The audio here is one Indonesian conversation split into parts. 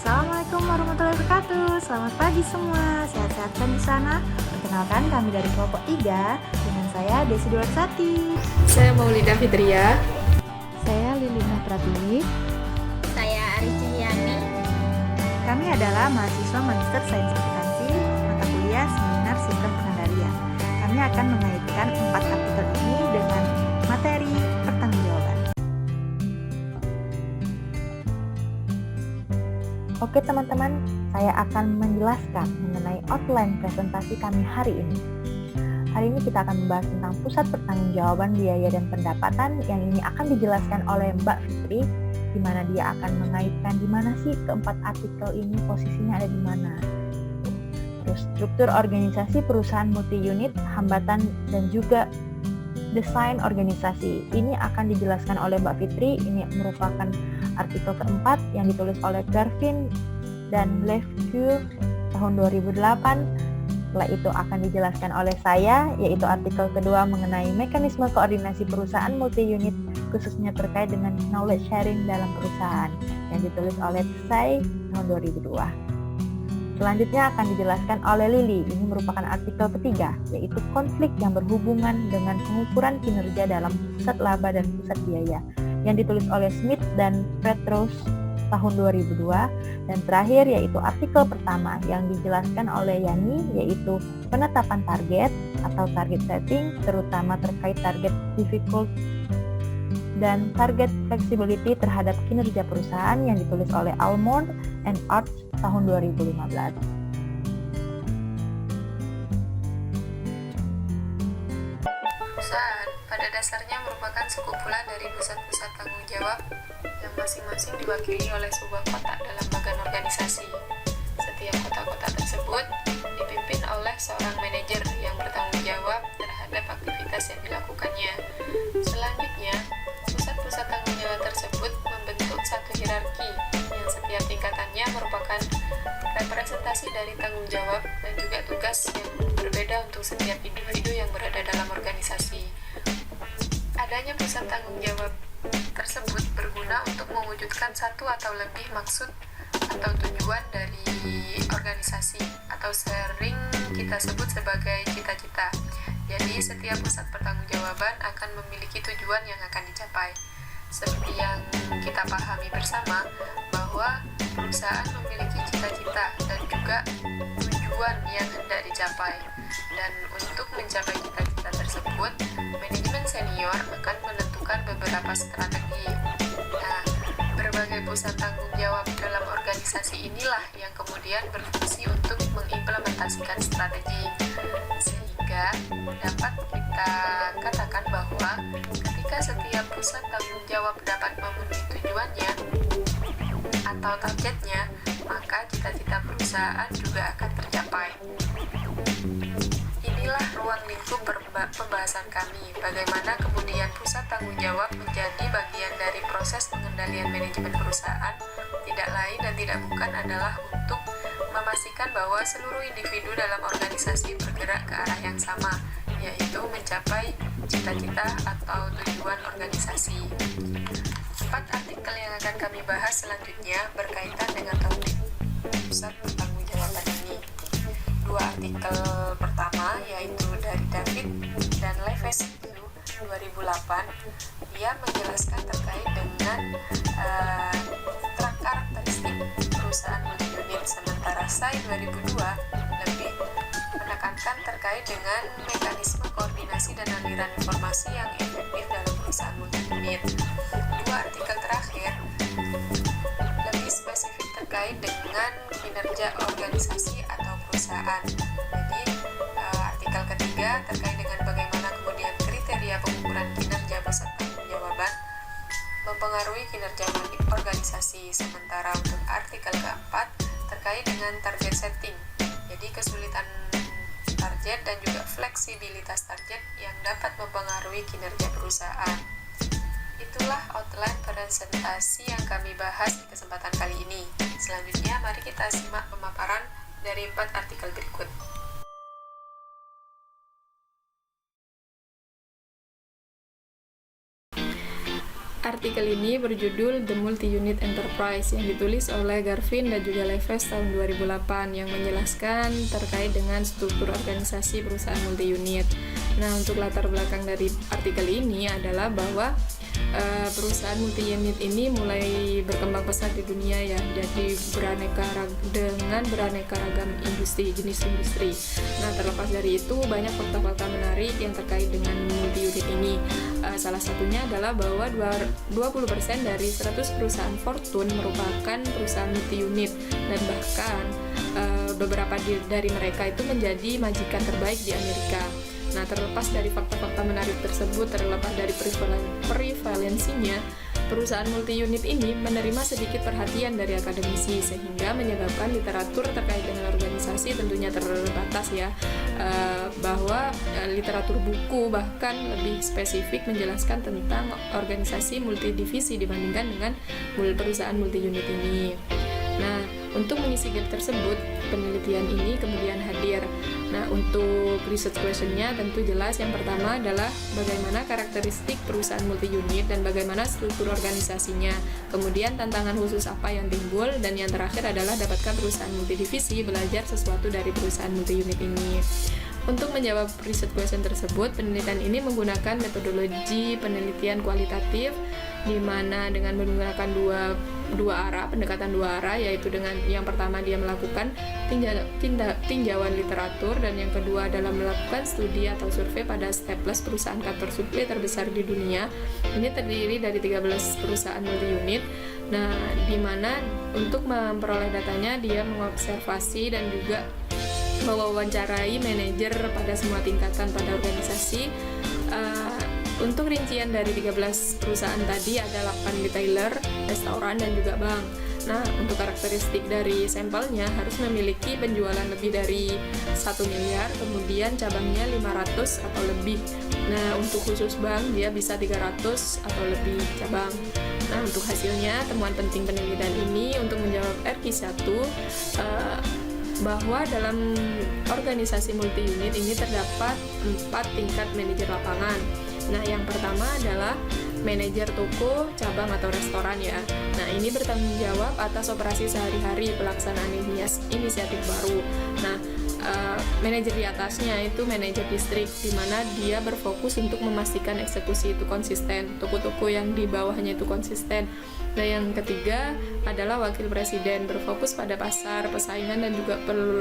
Assalamualaikum warahmatullahi wabarakatuh. Selamat pagi semua. Sehat-sehat kan di sana? Perkenalkan kami dari kelompok 3 dengan saya Desi Duarsati. Saya Maulida Fitria. Saya Lilina Pratiwi. Saya Ariciani. Kami adalah mahasiswa Magister Sains Akuntansi, mata kuliah Seminar Sistem Pengendalian. Kami akan mengaitkan 4 artikel ini dengan materi pertanggungjawaban. Oke teman-teman, saya akan menjelaskan mengenai outline presentasi kami hari ini. Hari ini kita akan membahas tentang pusat pertanggungjawaban biaya dan pendapatan yang ini akan dijelaskan oleh Mbak Fitri, di mana dia akan mengaitkan di mana sih keempat artikel ini posisinya ada di mana. Terus struktur organisasi perusahaan multi unit, hambatan dan juga desain organisasi. Ini akan dijelaskan oleh Mbak Fitri. Ini merupakan artikel keempat yang ditulis oleh Garvin dan Lefkoe tahun 2008. Setelah itu akan dijelaskan oleh saya, yaitu artikel kedua mengenai mekanisme koordinasi perusahaan multi-unit, khususnya terkait dengan knowledge sharing dalam perusahaan, yang ditulis oleh Tsai tahun 2002. Selanjutnya akan dijelaskan oleh Lili. Ini merupakan artikel ketiga, yaitu konflik yang berhubungan dengan pengukuran kinerja dalam pusat laba dan pusat biaya, yang ditulis oleh Smith dan Petrus tahun 2002. Dan terakhir yaitu artikel pertama yang dijelaskan oleh Yani, yaitu penetapan target atau target setting, terutama terkait target difficult dan target flexibility terhadap kinerja perusahaan, yang ditulis oleh Almond and Arts tahun 2015. Perusahaan pada dasarnya merupakan sekumpulan dari pusat-pusat tanggung jawab yang masing-masing diwakili oleh sebuah kotak dalam bagan organisasi. Setiap kotak-kotak tersebut dipimpin oleh seorang manajer yang bertanggung jawab terhadap aktivitas yang dilakukannya. Selanjutnya, pusat-pusat tanggung jawab tersebut membentuk satu hierarki yang setiap tingkatannya merupakan representasi dari tanggung jawab dan juga tugas yang berbeda untuk setiap individu yang berada dalam organisasi. Adanya pusat tanggung jawab tersebut berguna untuk mewujudkan satu atau lebih maksud atau tujuan dari organisasi, atau sering kita sebut sebagai cita-cita. Jadi setiap pusat pertanggungjawaban akan memiliki tujuan yang akan dicapai. Seperti yang kita pahami bersama bahwa perusahaan memiliki cita-cita dan juga tujuan yang hendak dicapai. Dan untuk mencapai cita-cita tersebut, manajemen senior akan menentukan beberapa strategi. Nah, berbagai pusat tanggung jawab dalam organisasi inilah yang kemudian berfungsi untuk mengimplementasikan strategi. Sehingga dapat kita katakan bahwa ketika setiap pusat tanggung jawab dapat memenuhi tujuannya atau targetnya, maka cita-cita perusahaan juga akan tercapai. Inilah ruang lingkup pembahasan kami, bagaimana kemudian pusat tanggung jawab menjadi bagian dari proses pengendalian manajemen perusahaan. Tidak lain dan tidak bukan adalah untuk memastikan bahwa seluruh individu dalam organisasi bergerak ke arah yang sama, yaitu mencapai cita-cita atau tujuan organisasi. 4 artikel yang akan kami bahas selanjutnya berkaitan dengan topik pusat pertanggungjawaban ini. 2 artikel pertama yaitu dari David dan Lefkoe 2008. Dia menjelaskan terkait dengan karakteristik perusahaan multi-unit, sementara Tsai 2002 lebih menekankan terkait dengan mekanisme koordinasi dan aliran informasi yang efektif dalam perusahaan multi-unit. 2 artikel terakhir lebih spesifik terkait dengan kinerja organisasi atau perusahaan. Jadi artikel ketiga terkait dengan bagaimana kemudian kriteria pengukuran kinerja pusat pertanggungjawaban mempengaruhi kinerja organisasi. Sementara untuk artikel keempat terkait dengan target setting, jadi kesulitan target dan juga fleksibilitas target yang dapat mempengaruhi kinerja perusahaan. Itulah outline presentasi yang kami bahas di kesempatan kali ini. Selanjutnya, mari kita simak pemaparan dari 4 artikel berikut. artikel ini berjudul The Multi-Unit Enterprise yang ditulis oleh Garvin dan juga Leves tahun 2008 yang menjelaskan terkait dengan struktur organisasi perusahaan multi-unit. Nah, untuk latar belakang dari artikel ini adalah bahwa perusahaan multi-unit ini mulai berkembang pesat di dunia ya, jadi dengan beraneka ragam jenis industri. Nah, terlepas dari itu banyak fakta-fakta menarik yang terkait dengan multi-unit ini. Salah satunya adalah bahwa 20% dari 100 perusahaan Fortune merupakan perusahaan multi-unit, dan bahkan beberapa dari mereka itu menjadi majikan terbaik di Amerika. Nah, terlepas dari fakta-fakta menarik tersebut, terlepas dari prevalensinya, perusahaan multi-unit ini menerima sedikit perhatian dari akademisi, sehingga menyebabkan literatur terkait dengan organisasi tentunya terbatas ya, bahwa literatur buku bahkan lebih spesifik menjelaskan tentang organisasi multidivisi dibandingkan dengan perusahaan multi-unit ini. Nah, untuk mengisi gap tersebut, penelitian ini kemudian hadir. Nah, untuk research question-nya tentu jelas. Yang pertama adalah bagaimana karakteristik perusahaan multi-unit dan bagaimana struktur organisasinya. Kemudian tantangan khusus apa yang timbul, dan yang terakhir adalah dapatkan perusahaan multidivisi belajar sesuatu dari perusahaan multi-unit ini. Untuk menjawab research question tersebut, penelitian ini menggunakan metodologi penelitian kualitatif, di mana dengan menggunakan pendekatan dua arah, yaitu dengan yang pertama dia melakukan tinjauan literatur, dan yang kedua adalah melakukan studi atau survei pada stateless perusahaan kantor survei terbesar di dunia. Ini terdiri dari 13 perusahaan multi-unit. Nah, di mana untuk memperoleh datanya dia mengobservasi dan juga mewawancarai manajer pada semua tingkatan pada organisasi. Untuk rincian dari 13 perusahaan tadi ada 8 retailer, restoran, dan juga bank. Nah, untuk karakteristik dari sampelnya harus memiliki penjualan lebih dari 1 miliar, kemudian cabangnya 500 atau lebih. Nah, untuk khusus bank dia bisa 300 atau lebih cabang. Nah, untuk hasilnya, temuan penting penelitian ini untuk menjawab RQ1, bahwa dalam organisasi multi-unit ini terdapat 4 tingkat manajer lapangan. Nah, yang pertama adalah manajer toko, cabang, atau restoran ya. Nah, ini bertanggung jawab atas operasi sehari-hari pelaksanaan inisiatif baru. Nah, manajer di atasnya itu manajer distrik, di mana dia berfokus untuk memastikan eksekusi itu konsisten, toko-toko yang di bawahnya itu konsisten. Nah, yang ketiga adalah wakil presiden, berfokus pada pasar, persaingan, dan juga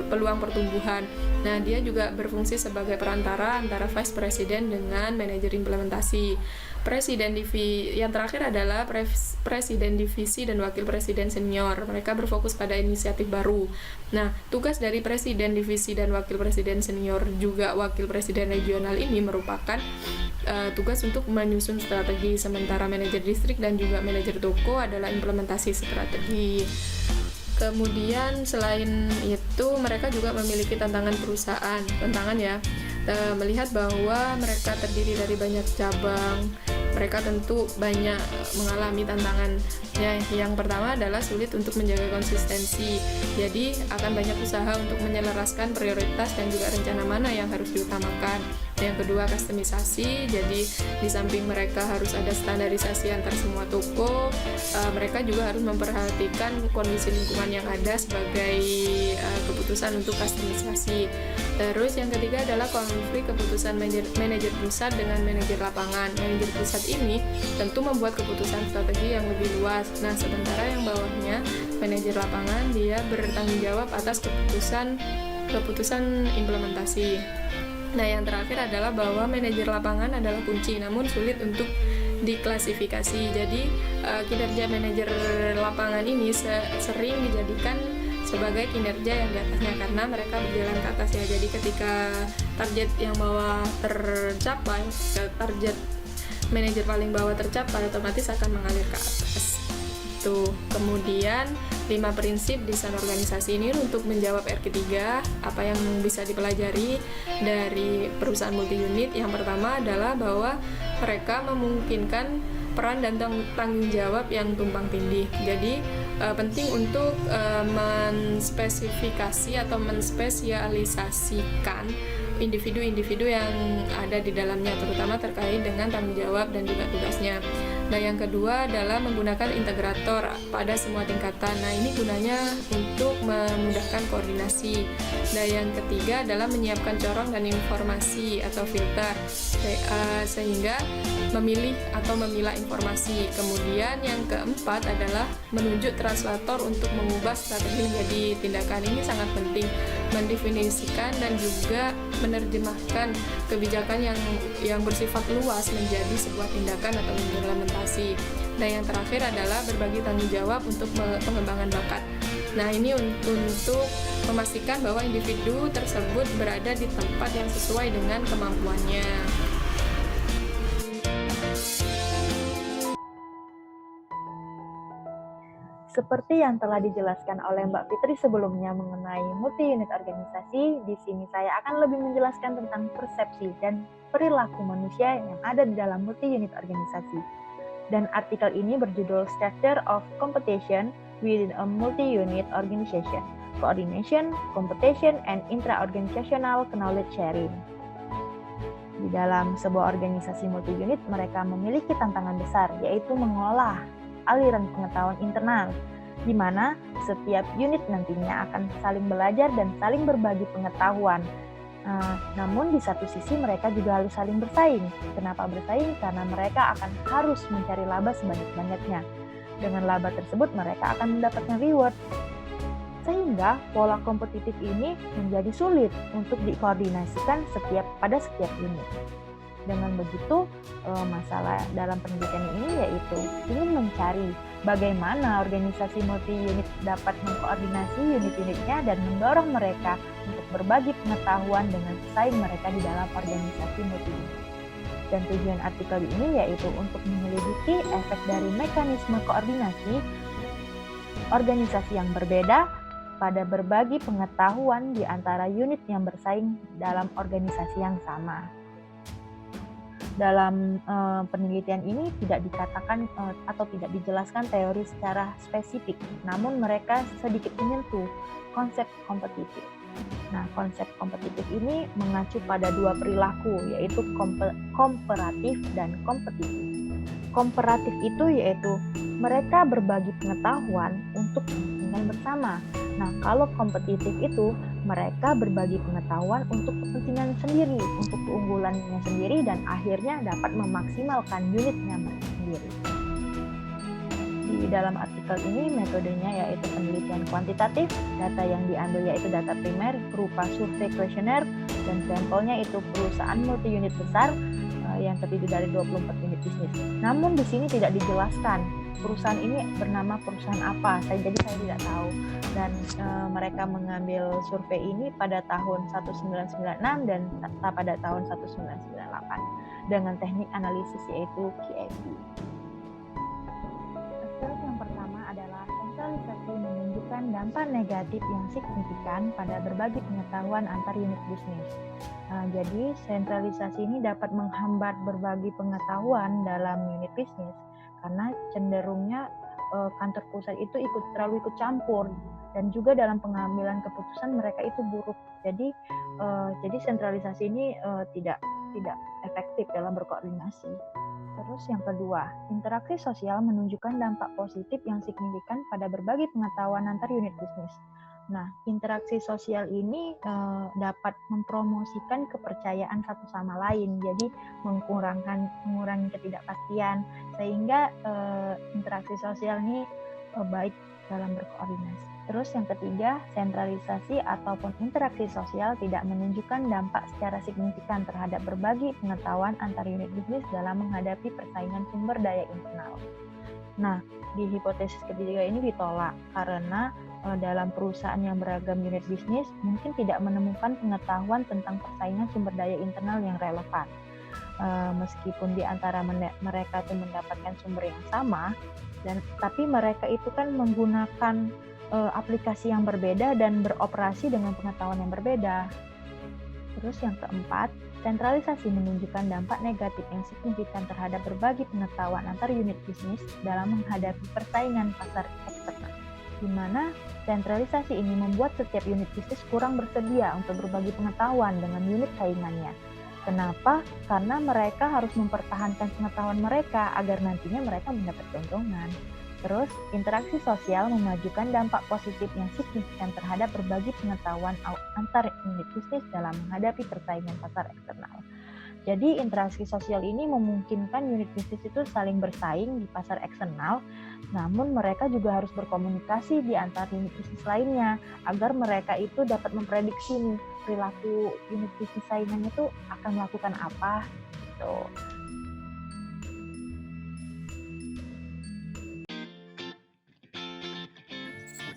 peluang pertumbuhan. Nah, dia juga berfungsi sebagai perantara antara vice president dengan manajer implementasi. Yang terakhir adalah presiden divisi dan wakil presiden senior. Mereka berfokus pada inisiatif baru. Nah, tugas dari presiden divisi dan wakil presiden senior juga wakil presiden regional ini merupakan tugas untuk menyusun strategi, sementara manajer distrik dan juga manajer toko adalah implementasi strategi. Kemudian selain itu mereka juga memiliki tantangan perusahaan, melihat bahwa mereka terdiri dari banyak cabang. Mereka tentu banyak mengalami tantangan. Yang pertama adalah sulit untuk menjaga konsistensi. Jadi akan banyak usaha untuk menyelaraskan prioritas dan juga rencana mana yang harus diutamakan. Yang kedua, kustomisasi. Jadi di samping mereka harus ada standarisasi antar semua toko, mereka juga harus memperhatikan kondisi lingkungan yang ada sebagai keputusan untuk kustomisasi. Terus yang ketiga adalah konflik keputusan manajer pusat dengan manajer lapangan. Manajer pusat ini tentu membuat keputusan strategi yang lebih luas. Nah, sementara yang bawahnya manajer lapangan dia bertanggung jawab atas keputusan implementasi. Nah, yang terakhir adalah bahwa manajer lapangan adalah kunci, namun sulit untuk diklasifikasi. Jadi kinerja manajer lapangan ini sering dijadikan sebagai kinerja yang di atasnya karena mereka berjalan ke atas ya. Jadi ketika target yang bawah tercapai, target manajer paling bawah tercapai, otomatis akan mengalir ke atas. Kemudian 5 prinsip desain organisasi ini untuk menjawab RQ3, apa yang bisa dipelajari dari perusahaan multi-unit. Yang pertama adalah bahwa mereka memungkinkan peran dan tanggung jawab yang tumpang tindih. Jadi penting untuk menspesifikasi atau menspesialisasikan individu-individu yang ada di dalamnya, terutama terkait dengan tanggung jawab dan juga tugasnya. Nah, yang kedua adalah menggunakan integrator pada semua tingkatan. Nah, ini gunanya untuk memudahkan koordinasi. Nah, yang ketiga adalah menyiapkan corong dan informasi atau filter, sehingga memilih atau memilah informasi. Kemudian yang keempat adalah menunjuk translator untuk mengubah strategi menjadi tindakan. Ini sangat penting, mendefinisikan dan juga menerjemahkan kebijakan yang bersifat luas menjadi sebuah tindakan atau implementasi. Nah, yang terakhir adalah berbagi tanggung jawab untuk pengembangan bakat. Nah, ini untuk memastikan bahwa individu tersebut berada di tempat yang sesuai dengan kemampuannya. Seperti yang telah dijelaskan oleh Mbak Fitri sebelumnya mengenai multi-unit organisasi, di sini saya akan lebih menjelaskan tentang persepsi dan perilaku manusia yang ada di dalam multi-unit organisasi. Dan artikel ini berjudul Structure of Competition Within a Multi-Unit Organization, Coordination, Competition, and Intra-Organizational Knowledge Sharing. Di dalam sebuah organisasi multi-unit, mereka memiliki tantangan besar, yaitu mengolah aliran pengetahuan internal, di mana setiap unit nantinya akan saling belajar dan saling berbagi pengetahuan. Namun di satu sisi mereka juga harus saling bersaing. Kenapa bersaing? Karena mereka akan harus mencari laba sebanyak-banyaknya. Dengan laba tersebut mereka akan mendapatkan reward. Sehingga pola kompetitif ini menjadi sulit untuk dikoordinasikan pada setiap unit. Dengan begitu, masalah dalam penelitian ini yaitu ingin mencari bagaimana organisasi multi-unit dapat mengkoordinasi unit-unitnya dan mendorong mereka untuk berbagi pengetahuan dengan pesaing mereka di dalam organisasi multi-unit. Dan tujuan artikel ini yaitu untuk menyelidiki efek dari mekanisme koordinasi organisasi yang berbeda pada berbagi pengetahuan di antara unit yang bersaing dalam organisasi yang sama. Dalam penelitian ini tidak dikatakan atau tidak dijelaskan teori secara spesifik, namun mereka sedikit menyentuh konsep kompetitif. Nah, konsep kompetitif ini mengacu pada dua perilaku, yaitu komparatif dan kompetitif. Komparatif itu yaitu mereka berbagi pengetahuan untuk kepentingan bersama. Nah, kalau kompetitif itu mereka berbagi pengetahuan untuk kepentingan sendiri, untuk keunggulannya sendiri, dan akhirnya dapat memaksimalkan unitnya sendiri. Di dalam artikel ini metodenya yaitu penelitian kuantitatif, data yang diambil yaitu data primer berupa survei kuesioner, dan sampelnya itu perusahaan multi-unit besar yang terdiri dari 24 unit bisnis. Namun di sini tidak dijelaskan perusahaan ini bernama perusahaan apa, jadi saya tidak tahu. Dan mereka mengambil survei ini pada tahun 1996 dan pada tahun 1998 dengan teknik analisis yaitu QAP. Hasil yang pertama adalah sentralisasi menunjukkan dampak negatif yang signifikan pada berbagi pengetahuan antar unit bisnis. Jadi sentralisasi ini dapat menghambat berbagi pengetahuan dalam unit bisnis karena cenderungnya kantor pusat itu terlalu ikut campur, dan juga dalam pengambilan keputusan mereka itu buruk. Jadi sentralisasi ini tidak efektif dalam berkoordinasi. Terus yang kedua, interaksi sosial menunjukkan dampak positif yang signifikan pada berbagi pengetahuan antar unit bisnis. Nah, interaksi sosial ini dapat mempromosikan kepercayaan satu sama lain, jadi mengurangi ketidakpastian, sehingga interaksi sosial ini baik dalam berkoordinasi. Terus yang ketiga, sentralisasi ataupun interaksi sosial tidak menunjukkan dampak secara signifikan terhadap berbagi pengetahuan antar unit bisnis dalam menghadapi persaingan sumber daya internal. Nah, di hipotesis ketiga ini ditolak karena dalam perusahaan yang beragam unit bisnis mungkin tidak menemukan pengetahuan tentang persaingan sumber daya internal yang relevan. Meskipun di antara mereka itu mendapatkan sumber yang sama, tapi mereka itu kan menggunakan aplikasi yang berbeda dan beroperasi dengan pengetahuan yang berbeda. Terus yang keempat, sentralisasi menunjukkan dampak negatif yang signifikan terhadap berbagi pengetahuan antar unit bisnis dalam menghadapi persaingan pasar eksternal, di mana sentralisasi ini membuat setiap unit bisnis kurang bersedia untuk berbagi pengetahuan dengan unit saingannya. Kenapa? Karena mereka harus mempertahankan pengetahuan mereka agar nantinya mereka mendapat keuntungan. Terus, interaksi sosial memajukan dampak positif yang signifikan terhadap berbagi pengetahuan antar unit bisnis dalam menghadapi persaingan pasar eksternal. Jadi, interaksi sosial ini memungkinkan unit bisnis itu saling bersaing di pasar eksternal, namun mereka juga harus berkomunikasi di antar unit bisnis lainnya agar mereka itu dapat memprediksi nih perilaku unit bisnis saingannya itu akan melakukan apa gitu.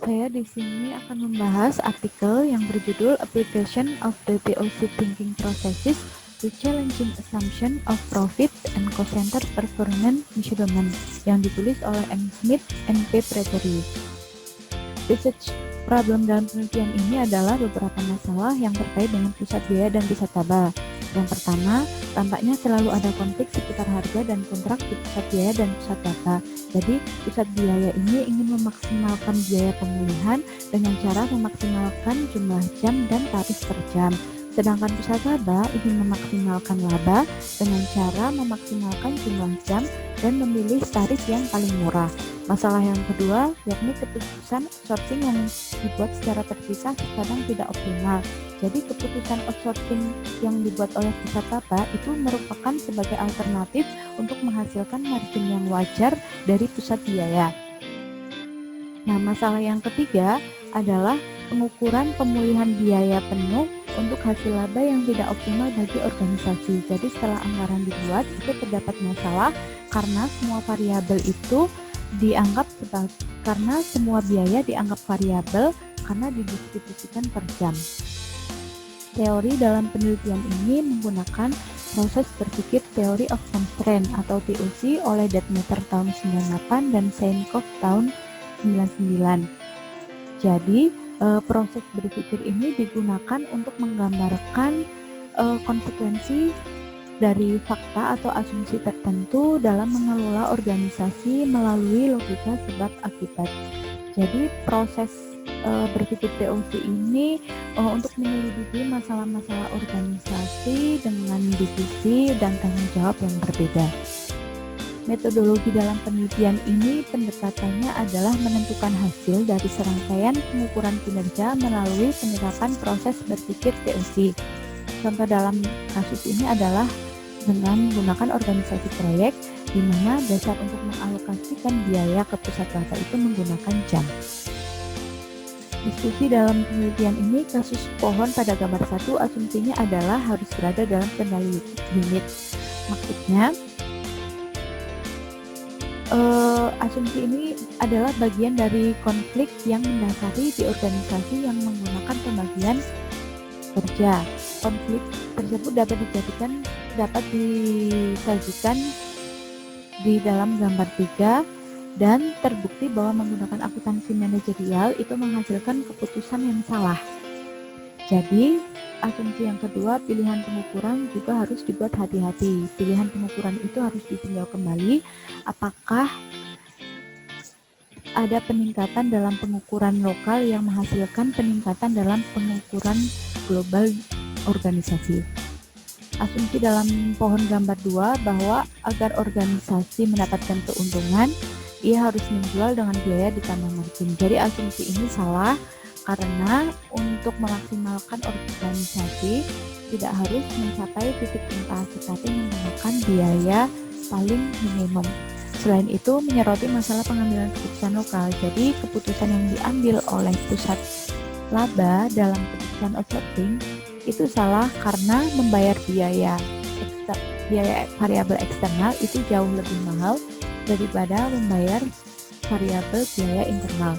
Saya di sini akan membahas artikel yang berjudul Application of the POC Thinking Processes to Challenging Assumption of Profit and Cost Center Performance Measurement yang ditulis oleh M. Smith and P. Pretorius. Research problem dalam penelitian ini adalah beberapa masalah yang terkait dengan pusat biaya dan pusat laba. Yang pertama, tampaknya selalu ada konflik sekitar harga dan kontrak di pusat biaya dan pusat laba. Jadi, pusat biaya ini ingin memaksimalkan biaya pemulihan dengan cara memaksimalkan jumlah jam dan tarif per jam. Sedangkan pusat laba ingin memaksimalkan laba dengan cara memaksimalkan jumlah jam dan memilih tarif yang paling murah. Masalah yang kedua, yakni keputusan outsourcing yang dibuat secara terpisah kadang tidak optimal. Jadi keputusan outsourcing yang dibuat oleh pusat laba itu merupakan sebagai alternatif untuk menghasilkan margin yang wajar dari pusat biaya. Nah, masalah yang ketiga adalah pengukuran pemulihan biaya penuh untuk hasil laba yang tidak optimal bagi organisasi. Jadi setelah anggaran dibuat, itu terdapat masalah karena semua variabel itu dianggap karena semua biaya dianggap variabel karena didistribusikan per jam. Teori dalam penelitian ini menggunakan proses berpikir Theory of Constraint atau TOC oleh Detmeter tahun 98 dan Seinkov tahun 99. Jadi, proses berpikir ini digunakan untuk menggambarkan konsekuensi dari fakta atau asumsi tertentu dalam mengelola organisasi melalui logika sebab akibat. Jadi, proses berpikir TOC ini untuk menyelidiki masalah-masalah organisasi dengan divisi dan tanggung jawab yang berbeda. Metodologi dalam penelitian ini pendekatannya adalah menentukan hasil dari serangkaian pengukuran kinerja melalui penerapan proses berpikir TOC. Contoh dalam kasus ini adalah dengan menggunakan organisasi proyek, di mana dasar untuk mengalokasikan biaya ke pusat laba itu menggunakan jam. Diskusi dalam penelitian ini, kasus pohon pada gambar 1 asumsinya adalah harus berada dalam kendali unit. Maksudnya, asumsi ini adalah bagian dari konflik yang mendasari di organisasi yang menggunakan pembagian kerja. Konflik tersebut dapat disajikan di dalam gambar 3 dan terbukti bahwa menggunakan akuntansi manajerial itu menghasilkan keputusan yang salah. Jadi, asumsi yang kedua, pilihan pengukuran juga harus dibuat hati-hati. Pilihan pengukuran itu harus ditinjau kembali apakah ada peningkatan dalam pengukuran lokal yang menghasilkan peningkatan dalam pengukuran global organisasi. Asumsi dalam pohon gambar 2 bahwa agar organisasi mendapatkan keuntungan, ia harus menjual dengan biaya ditambah margin. Jadi asumsi ini salah karena untuk memaksimalkan organisasi tidak harus mencapai titik impasse, tetapi menggunakan biaya paling minimum. Selain itu, menyoroti masalah pengambilan keputusan lokal. Jadi keputusan yang diambil oleh pusat laba dalam keputusan outsourcing itu salah karena membayar biaya variabel eksternal itu jauh lebih mahal daripada membayar variabel biaya internal.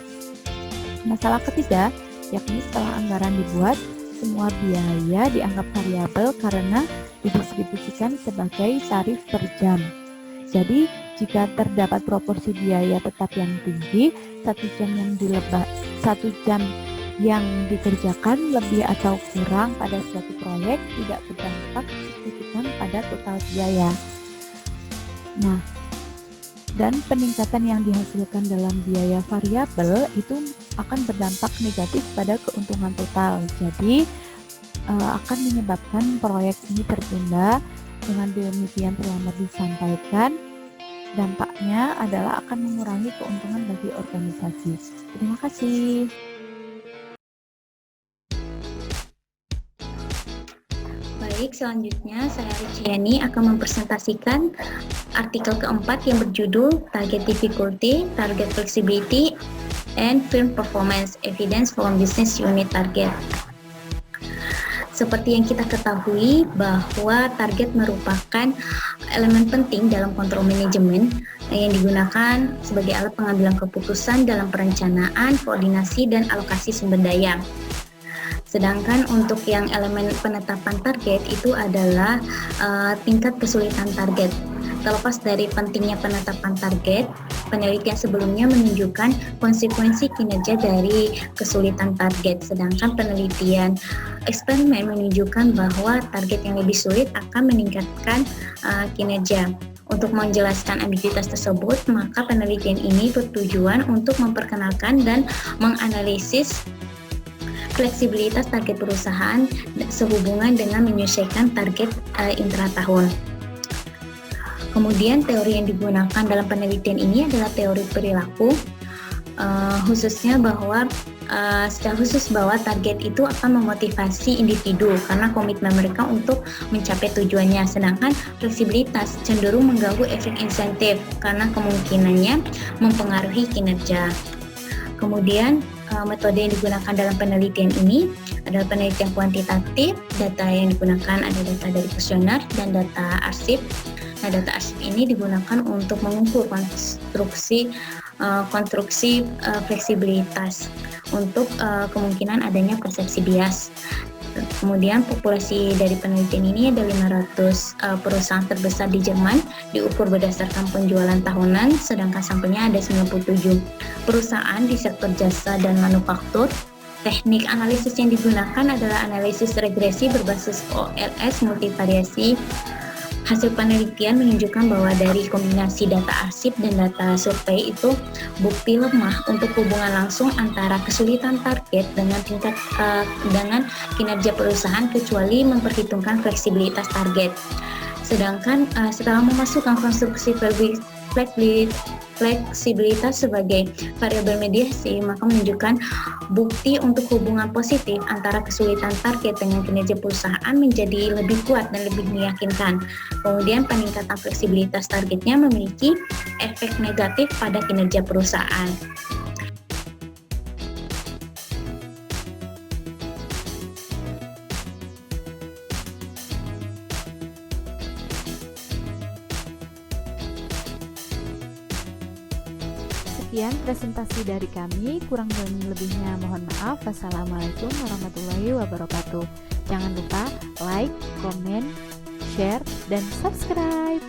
Masalah ketiga, yakni setelah anggaran dibuat, semua biaya dianggap variabel karena didistribusikan sebagai tarif per jam. Jadi, jika terdapat proporsi biaya tetap yang tinggi, satu jam yang dikerjakan lebih atau kurang pada suatu proyek tidak berdampak signifikan pada total biaya. Nah, dan peningkatan yang dihasilkan dalam biaya variabel itu akan berdampak negatif pada keuntungan total. Jadi, akan menyebabkan proyek ini tertunda. Dengan demikian telah disampaikan, dampaknya adalah akan mengurangi keuntungan bagi organisasi. Terima kasih. Baik, selanjutnya saya Riciani akan mempresentasikan artikel keempat yang berjudul Target Difficulty, Target Flexibility, and Firm Performance Evidence from Business Unit Target. Seperti yang kita ketahui bahwa target merupakan elemen penting dalam kontrol manajemen yang digunakan sebagai alat pengambilan keputusan dalam perencanaan, koordinasi, dan alokasi sumber daya. Sedangkan untuk yang elemen penetapan target itu adalah tingkat kesulitan target. Terlepas dari pentingnya penetapan target, penelitian sebelumnya menunjukkan konsekuensi kinerja dari kesulitan target. Sedangkan penelitian eksperimen menunjukkan bahwa target yang lebih sulit akan meningkatkan kinerja. Untuk menjelaskan ambiguitas tersebut, maka penelitian ini bertujuan untuk memperkenalkan dan menganalisis fleksibilitas target perusahaan sehubungan dengan menyesuaikan target intratahun. Kemudian teori yang digunakan dalam penelitian ini adalah teori perilaku, khususnya bahwa secara khusus bahwa target itu akan memotivasi individu karena komitmen mereka untuk mencapai tujuannya, sedangkan fleksibilitas cenderung mengganggu efek insentif karena kemungkinannya mempengaruhi kinerja. Kemudian metode yang digunakan dalam penelitian ini adalah penelitian kuantitatif. Data yang digunakan ada data dari kuesioner dan data arsip. Nah, data arsip ini digunakan untuk mengukur konstruksi fleksibilitas untuk kemungkinan adanya persepsi bias. Kemudian populasi dari penelitian ini ada 500 perusahaan terbesar di Jerman, diukur berdasarkan penjualan tahunan, sedangkan sampelnya ada 97 perusahaan di sektor jasa dan manufaktur. Teknik analisis yang digunakan adalah analisis regresi berbasis OLS multivariasi. Hasil penelitian menunjukkan bahwa dari kombinasi data arsip dan data survei itu bukti lemah untuk hubungan langsung antara kesulitan target dengan dengan kinerja perusahaan kecuali memperhitungkan fleksibilitas target. Sedangkan setelah memasukkan konstruksi fleksibilitas sebagai variabel mediasi, maka menunjukkan bukti untuk hubungan positif antara kesulitan target dengan kinerja perusahaan menjadi lebih kuat dan lebih meyakinkan. Kemudian peningkatan fleksibilitas targetnya memiliki efek negatif pada kinerja perusahaan. Sekian presentasi dari kami, kurang dan lebihnya mohon maaf. Wassalamualaikum warahmatullahi wabarakatuh. Jangan lupa like, komen, share, dan subscribe.